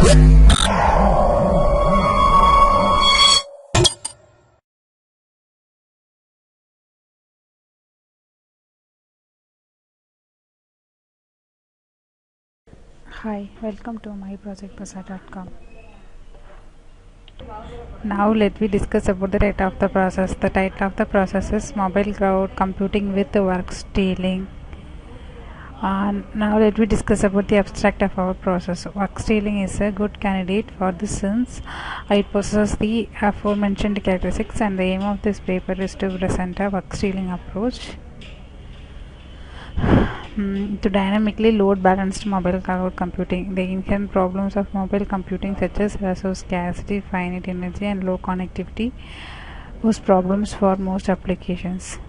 Hi, welcome to MyProjectBazaar.com. Now let me discuss about the title of the process. The title of the process is Mobile Cloud Computing with Work Stealing. Now let me discuss about the abstract of our process. Work stealing is a good candidate for this since it possesses the aforementioned characteristics, and the aim of this paper is to present a work stealing approach to dynamically load balanced mobile cloud computing. The inherent problems of mobile computing, such as resource scarcity, finite energy, and low connectivity, pose problems for most applications.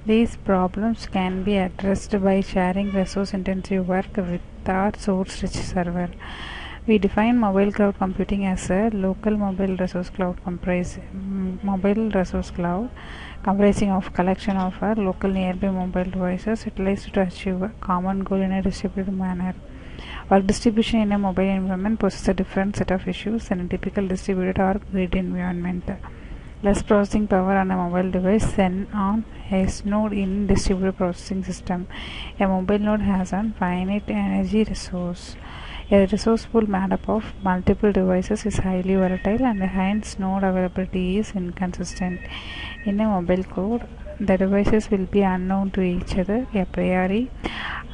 These problems can be addressed by sharing resource intensive work with our source rich server. We define mobile cloud computing as a local mobile resource cloud comprising of collection of our local nearby mobile devices utilized to achieve a common goal in a distributed manner. Work distribution in a mobile environment poses a different set of issues than a typical distributed or grid environment. Less processing power on a mobile device than on a node in distributed processing system. A mobile node has a finite energy resource. A resource pool made up of multiple devices is highly volatile, and hence node availability is inconsistent. In a mobile code, the devices will be unknown to each other a priori,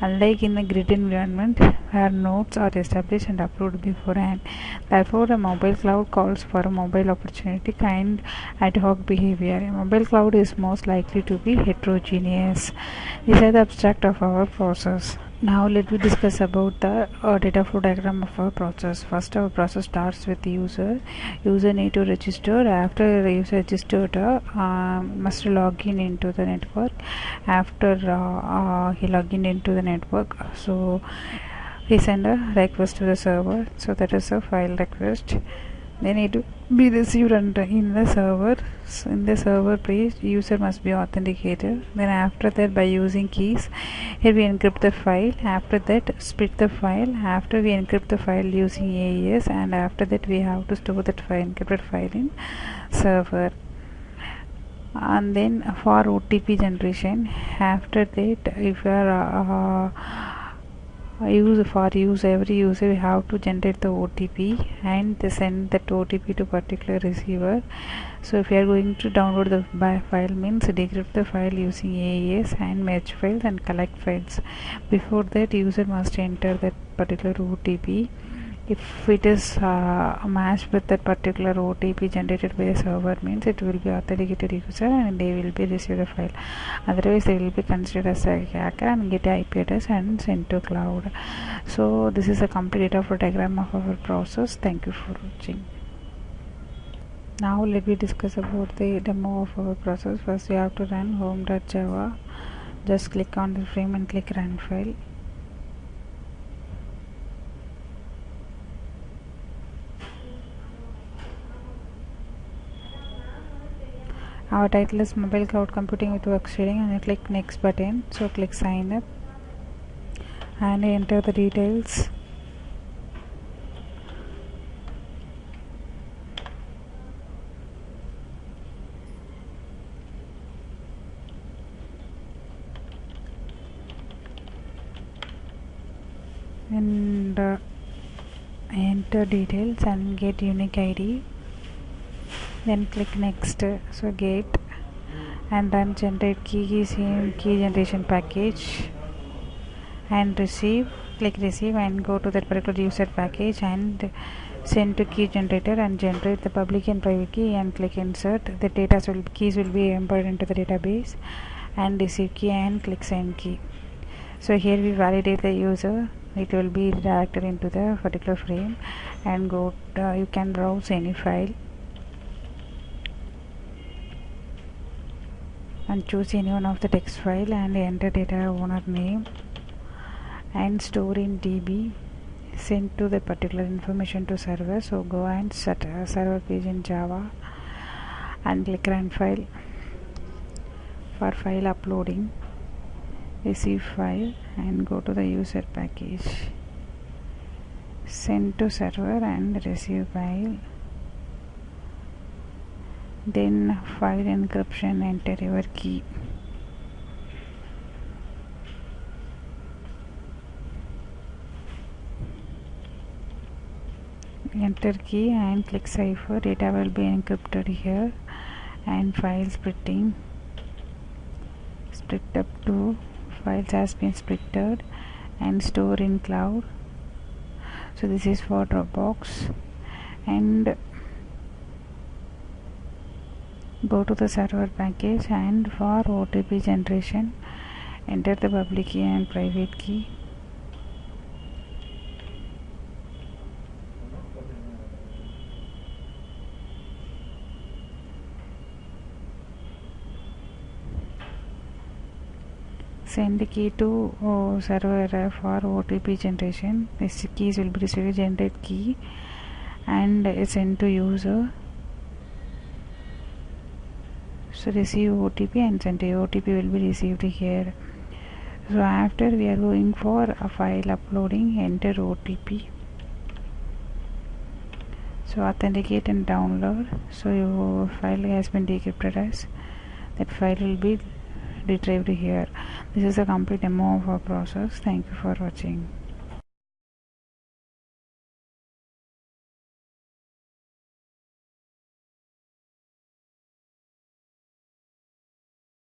unlike in a grid environment where nodes are established and approved beforehand. Therefore, a mobile cloud calls for a mobile opportunity kind ad hoc behavior. A mobile cloud is most likely to be heterogeneous. These are the abstract of our process. Now let me discuss about the data flow diagram of our process. First, our process starts with the user. User need to register. After the user registered, must log in into the network. After he log in into the network, so he send a request to the server. So that is a file request. They need to be received in the server. So in the server page, user must be authenticated. Then after that, by using keys, here we encrypt the file. After that, split the file. After we encrypt the file using AES, and after that we have to store that file, encrypted file in server. And then for OTP generation, after that, if you are every user we have to generate the OTP and send that OTP to particular receiver. So if you are going to download the file, means decrypt the file using AES and merge files and collect files. Before that, user must enter that particular OTP. If it is matched with that particular OTP generated by the server, means it will be authenticated user and they will be received the file. Otherwise, they will be considered as a hacker and get IP address and sent to cloud. So this is a complete data flow diagram of our process. Thank you for watching. Now let me discuss about the demo of our process. First, you have to run home.java. Just click on the frame and click run file. Our title is Mobile Cloud Computing with Work Stealing, and you click next button. So click sign up and enter the details. And enter details and get unique ID. Then click next. So get and then generate key generation package and receive. Click receive and go to that particular user package and send to key generator and generate the public and private key and click insert. The keys will be embedded into the database and receive key and click send key. So here we validate the user. It will be redirected into the particular frame and go. You can browse any file and choose any one of the text file and enter data owner name and store in DB. Send to the particular information to server. So go and set a server page in Java and click run file for file uploading. Receive file and go to the user package. send to server and receive file. Then file encryption, enter your key. Enter key and click cipher. Data will be encrypted here. And file splitting, split up to files has been splitted and store in cloud. So this is for Dropbox. And go to the server package, and for OTP generation enter the public key and private key. Send the key to server for OTP generation. This keys will be received, generate key, and send to user. So receive OTP and send a OTP will be received here. So after we are going for a file uploading, enter OTP. So authenticate and download. So your file has been decrypted as that file will be retrieved here. This is a complete demo of our process. Thank you for watching.